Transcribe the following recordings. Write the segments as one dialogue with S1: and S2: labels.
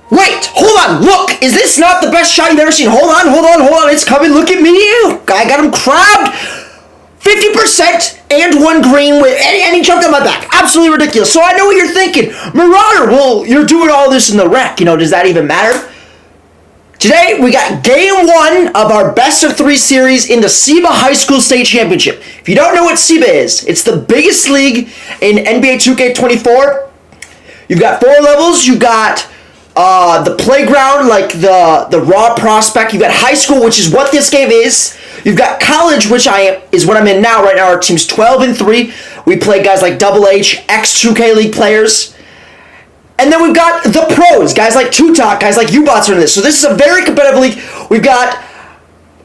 S1: Wait, hold on, look! Is this not the best shot you've ever seen? Hold on, it's coming, look at me! I got him crabbed! 50% and one green with and he jumped on my back. Absolutely ridiculous. So I know what you're thinking. Marauder, well, you're doing all this in the rec. Does that even matter? Today, we got game 1 of our best of 3 series in the Siba High School State Championship. If you don't know what Siba is, it's the biggest league in NBA 2K24. You've got 4 levels. You've got the playground, like the raw prospect. You've got high school, which is what this game is. You've got college, which is what I'm in now. Right now, our team's 12-3. We play guys like Double H, ex-2K League players. And then we've got the pros, guys like Tutok, guys like U-Bots are in this. So this is a very competitive league. We've got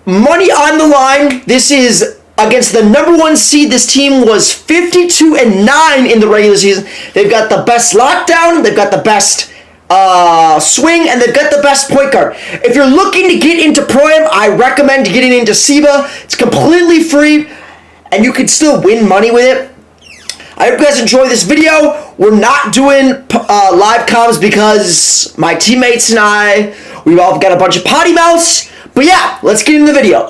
S1: money on the line. This is against the number 1 seed. This team was 52-9 in the regular season. They've got the best lockdown. They've got the best swing, and they've got the best point guard. If you're looking to get into Pro-Am, I recommend getting into Siba. It's completely free, and you can still win money with it. I hope you guys enjoy this video. We're not doing live comms because my teammates and I, we've all got a bunch of potty mouths. But yeah, let's get into the video.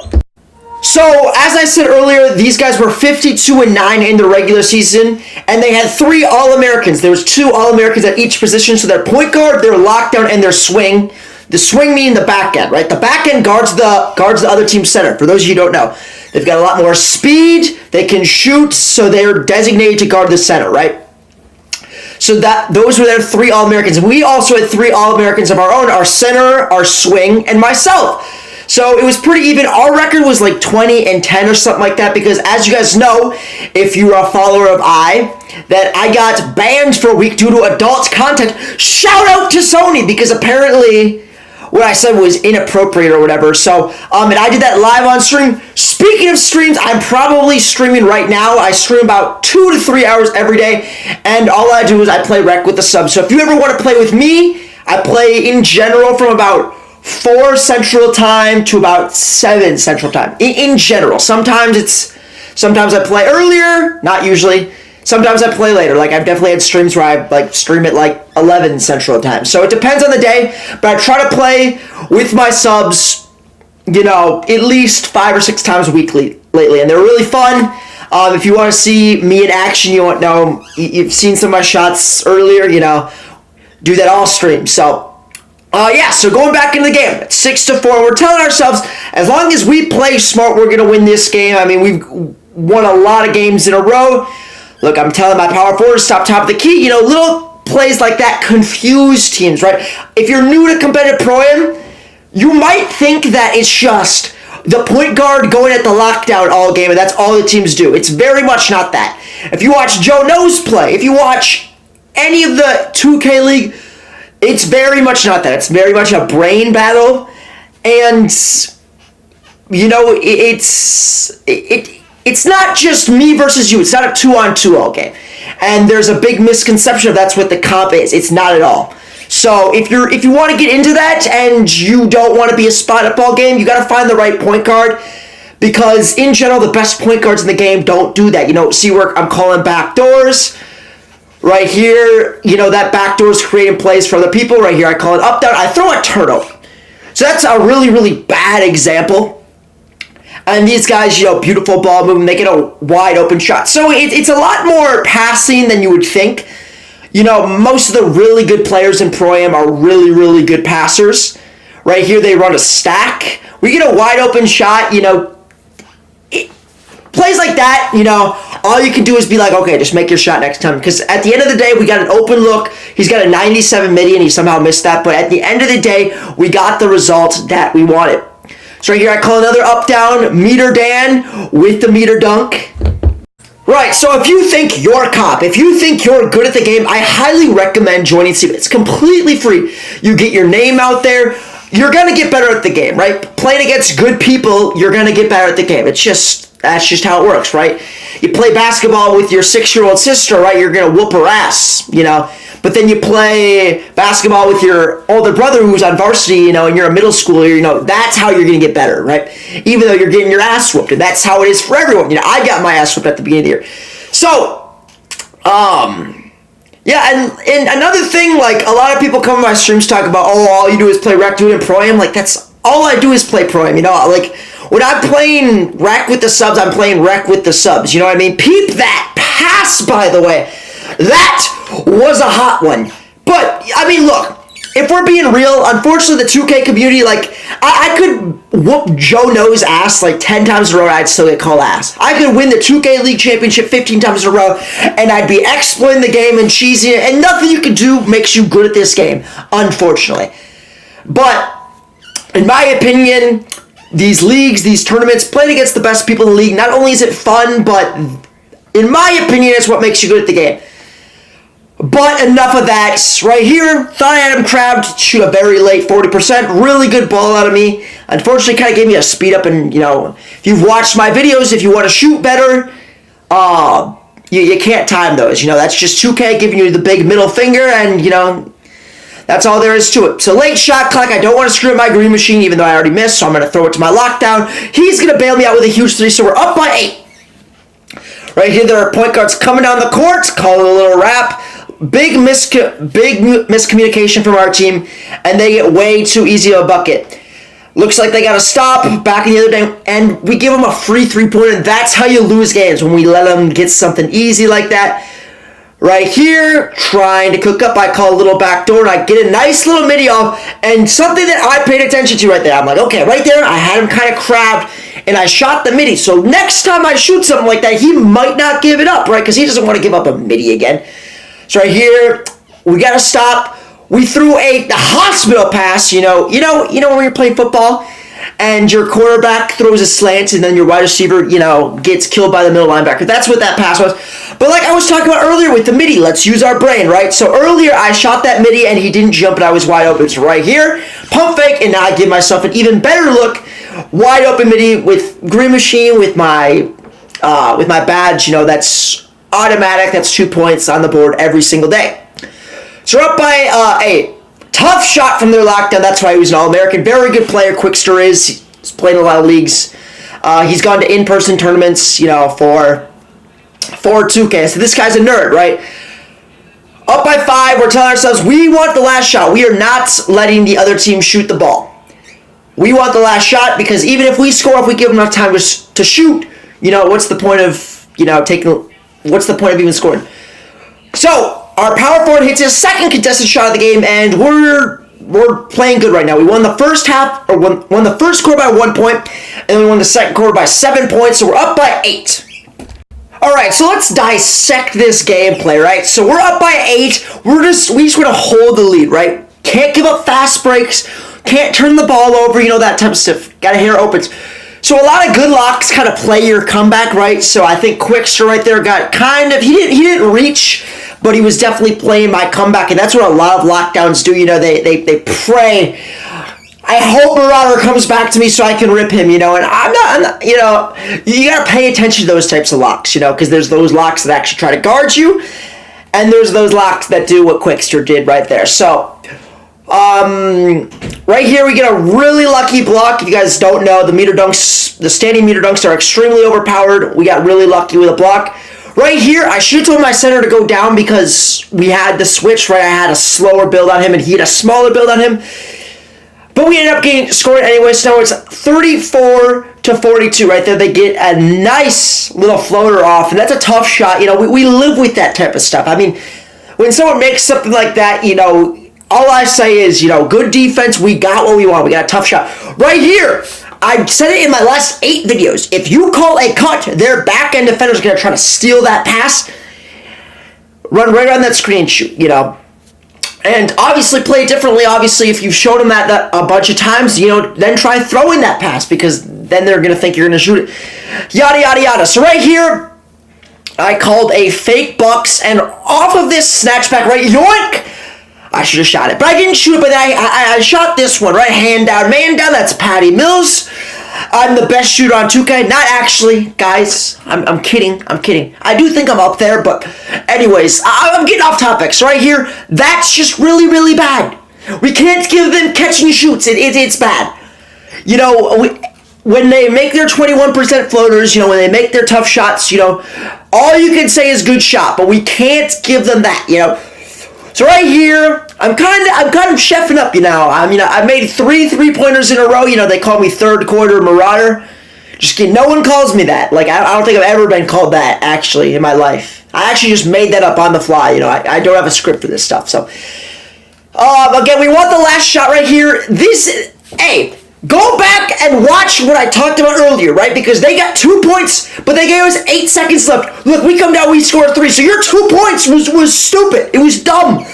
S1: So, as I said earlier, these guys were 52-9 in the regular season, and they had 3 All-Americans. There was 2 All-Americans at each position, so their point guard, their lockdown, and their swing. The swing meaning the back end, right? The back end guards the other team's center. For those of you who don't know, they've got a lot more speed. They can shoot, so they're designated to guard the center, right? So those were their 3 All-Americans. We also had 3 All-Americans of our own: our center, our swing, and myself. So it was pretty even. Our record was like 20-10 or something like that, because as you guys know, if you're a follower of that I got banned for a week due to adult content. Shout out to Sony, because apparently what I said was inappropriate or whatever. So, and I did that live on stream. Speaking of streams, I'm probably streaming right now. I stream about 2 to 3 hours every day, and all I do is I play rec with the subs. So if you ever want to play with me, I play in general from about 4 Central Time to about 7 Central Time. In general. Sometimes I play earlier, not usually. Sometimes I play later. Like, I've definitely had streams where I stream at like 11 Central Time. So it depends on the day, but I try to play with my subs, at least 5 or 6 times weekly lately, and they're really fun. If you want to see me in action, you've seen some of my shots earlier, do that all stream. So so going back into the game, it's 6-4. We're telling ourselves, as long as we play smart, we're going to win this game. I mean, we've won a lot of games in a row. Look, I'm telling my power forwards, stop top of the key. Little plays like that confuse teams, right? If you're new to competitive Pro-Am, you might think that it's just the point guard going at the lockdown all game, and that's all the teams do. It's very much not that. If you watch Joe Nose play, if you watch any of the 2K League, it's very much not that. It's very much a brain battle, and it's not just me versus you. It's not a 2-on-2 all game, and there's a big misconception of that's what the comp is. It's not at all. So if you want to get into that and you don't want to be a spot-up all game, you got to find the right point guard, because in general the best point guards in the game don't do that. See where I'm calling back doors. Right here, that backdoor is creating plays for other people. Right here, I call it up, down. I throw a turtle. So that's a really, really bad example. And these guys, beautiful ball movement, they get a wide open shot. So it's a lot more passing than you would think. Most of the really good players in Pro-Am are really, really good passers. Right here, they run a stack. We get a wide open shot, plays like that, all you can do is be like, okay, just make your shot next time. Because at the end of the day, we got an open look. He's got a 97 midi, and he somehow missed that. But at the end of the day, we got the result that we wanted. So right here, I call another up-down, meter Dan with the meter dunk. Right, so if you think you're a cop, if you think you're good at the game, I highly recommend joining Siba. It's completely free. You get your name out there. You're going to get better at the game, right? Playing against good people, you're going to get better at the game. That's just how it works, right? You play basketball with your 6-year-old sister, right? You're going to whoop her ass, But then you play basketball with your older brother who's on varsity, and you're a middle schooler, that's how you're going to get better, right? Even though you're getting your ass whooped, and that's how it is for everyone. I got my ass whooped at the beginning of the year. So, Yeah, and another thing, like, a lot of people come to my streams talk about, oh, all you do is play rec, dude, and pro-am. Like, that's all I do is play pro-am, you know? Like, when I'm playing rec with the subs, I'm playing rec with the subs, you know what I mean? Peep that pass, by the way. That was a hot one. But, I mean, look, if we're being real, unfortunately, the 2K community, like, I could whoop Joe No's ass like 10 times in a row, and I'd still get called ass. I could win the 2K League Championship 15 times in a row, and I'd be exploiting the game and cheesing it, and nothing you can do makes you good at this game, unfortunately. But, in my opinion, these leagues, these tournaments, playing against the best people in the league, not only is it fun, but, in my opinion, it's what makes you good at the game. But enough of that. Right here, thought I had him crabbed. Shoot a very late 40%. Really good ball out of me. Unfortunately, kind of gave me a speed up. And, you know, if you've watched my videos, if you want to shoot better, you can't time those. You know, that's just 2K giving you the big middle finger. And, you know, that's all there is to it. So late shot clock. I don't want to screw up my green machine, even though I already missed. So I'm going to throw it to my lockdown. He's going to bail me out with a huge 3. So we're up by 8. Right here, there are point guards coming down the court. Call it a little wrap. Big miscommunication from our team, and they get way too easy of a bucket. Looks like they got to stop back in the other day, and we give them a free 3-pointer, and that's how you lose games, when we let them get something easy like that. Right here, trying to cook up, I call a little backdoor, and I get a nice little midi off, and something that I paid attention to right there. I'm like, okay, right there, I had him kind of crabbed, and I shot the midi. So next time I shoot something like that, he might not give it up, right? Because he doesn't want to give up a midi again. So right here, we gotta stop. We threw the hospital pass, you know when you're playing football and your quarterback throws a slant and then your wide receiver, you know, gets killed by the middle linebacker. That's what that pass was. But like I was talking about earlier with the midi, let's use our brain, right? So earlier I shot that midi and he didn't jump and I was wide open. So right here, pump fake, and now I give myself an even better look. Wide open midi with green machine with my badge, you know, that's automatic. That's 2 points on the board every single day. So we're up by 8. Tough shot from their lockdown. That's why he was an All-American. Very good player. Quickster is. He's played in a lot of leagues. He's gone to in-person tournaments, you know, for 2K. So this guy's a nerd, right? Up by 5. We're telling ourselves we want the last shot. We are not letting the other team shoot the ball. We want the last shot because even if we score, if we give them enough time to shoot, you know, what's the point of, you know, what's the point of even scoring? So, our power forward hits his second contested shot of the game, and we're playing good right now. We won the first half, or won the first quarter by 1 point, and then we won the second quarter by 7 points, so we're up by 8. Alright, so let's dissect this gameplay, right? So we're up by 8, we just want to hold the lead, right? Can't give up fast breaks, can't turn the ball over, you know, that type of stuff. Gotta hear opens. So a lot of good locks kind of play your comeback, right? So I think Quickster right there got kind of, he didn't reach, but he was definitely playing my comeback, and that's what a lot of lockdowns do, you know, they pray. I hope Marauder comes back to me so I can rip him, you know, and I'm not, you know, you gotta pay attention to those types of locks, you know, because there's those locks that actually try to guard you, and there's those locks that do what Quickster did right there. So, right here we get a really lucky block. If you guys don't know, the standing meter dunks are extremely overpowered. We got really lucky with a block. Right here, I should have told my center to go down because we had the switch, right? I had a slower build on him and he had a smaller build on him. But we ended up scoring anyway, so now it's 34-42 right there. They get a nice little floater off, and that's a tough shot. You know, we live with that type of stuff. I mean, when someone makes something like that, you know, all I say is, you know, good defense, we got what we want. We got a tough shot. Right here, I said it in my last 8 videos. If you call a cut, their back-end defender's going to try to steal that pass, run right on that screen and shoot, you know. And obviously play differently. Obviously, if you've showed them that a bunch of times, you know, then try throwing that pass because then they're going to think you're going to shoot it. Yada, yada, yada. So right here, I called a fake Bucks, and off of this snatchback, right, yoink! I should have shot it, but I didn't shoot it, but I shot this one, right? Hand down, man down, that's Patty Mills. I'm the best shooter on 2K. Not actually, guys. I'm kidding. I do think I'm up there, but anyways, I'm getting off topic. So right here, that's just really, really bad. We can't give them catch and shoots. It's bad. You know, when they make their 21% floaters, you know, when they make their tough shots, you know, all you can say is good shot, but we can't give them that, you know. So right here, I'm kind of chefing up, you know. I mean, I made 3 3-pointers in a row. You know, they call me third quarter marauder. Just kidding. No one calls me that. Like, I don't think I've ever been called that, actually, in my life. I actually just made that up on the fly. You know, I don't have a script for this stuff. So, again, we want the last shot right here. Hey, go back and watch what I talked about earlier, right? Because they got 2 points, but they gave us 8 seconds left. Look, we come down, we score 3. So your 2 points was stupid. It was dumb.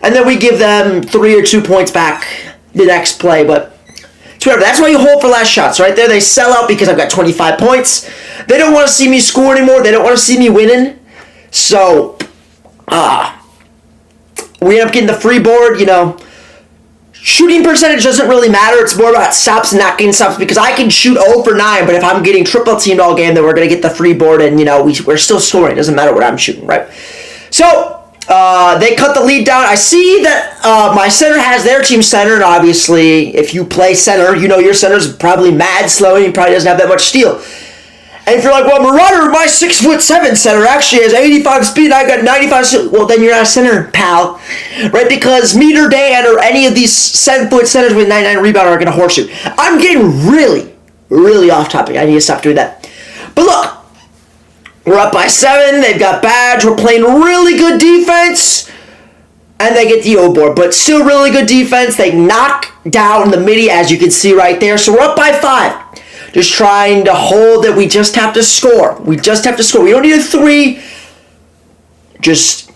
S1: And then we give them 3 or 2 points back the next play, but it's whatever. That's why you hold for last shots, right there. They sell out because I've got 25 points. They don't want to see me score anymore. They don't want to see me winning. So, we end up getting the free board, you know. Shooting percentage doesn't really matter. It's more about stops and not getting stops because I can shoot 0 for 9, but if I'm getting triple teamed all game, then we're going to get the free board and, you know, we're still scoring. It doesn't matter what I'm shooting, right? So, they cut the lead down. I see that my center has their team center, and obviously, if you play center, you know your center's probably mad slow and he probably doesn't have that much steal. And if you're like, well, Marauder, my 6'7" center actually has 85 speed, and I got 95 speed. Well, then you're not a center, pal. Right? Because Meter Dan or any of these 7-foot centers with 99 rebound are going to horseshoe. I'm getting really, really off topic. I need to stop doing that. But look, we're up by 7. They've got badge. We're playing really good defense. And they get the O board. But still really good defense. They knock down the midi, as you can see right there. So we're up by 5. Just trying to hold it. We just have to score. We just have to score. We don't need a 3. Just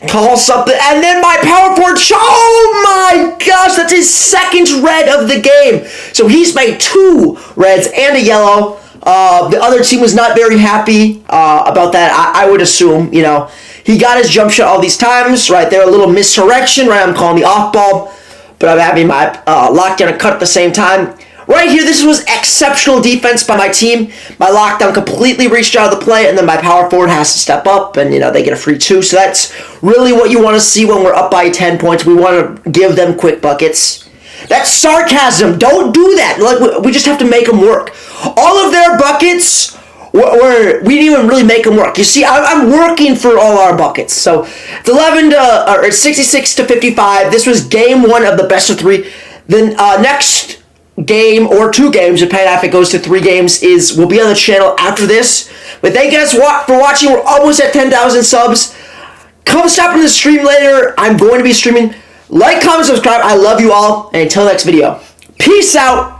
S1: call something. And then my power forward. Oh my gosh. That's his second red of the game. So he's made 2 reds and a yellow. The other team was not very happy about that. I would assume, you know. He got his jump shot all these times. Right there. A little misdirection. Right. I'm calling the off ball. But I'm having my lockdown and cut at the same time. Right here, this was exceptional defense by my team. My lockdown completely reached out of the play, and then my power forward has to step up, and, you know, they get a free 2. So that's really what you want to see when we're up by 10 points. We want to give them quick buckets. That's sarcasm. Don't do that. Like, we just have to make them work. All of their buckets, we didn't even really make them work. You see, I'm working for all our buckets. So it's 66 to 55. This was game 1 of the best of 3. Then next game or 2 games, depending on if it goes to 3 games, will be on the channel after this. But thank you guys for watching. We're almost at 10,000 subs. Come stop in the stream later. I'm going to be streaming. Like, comment, subscribe. I love you all. And until next video, peace out.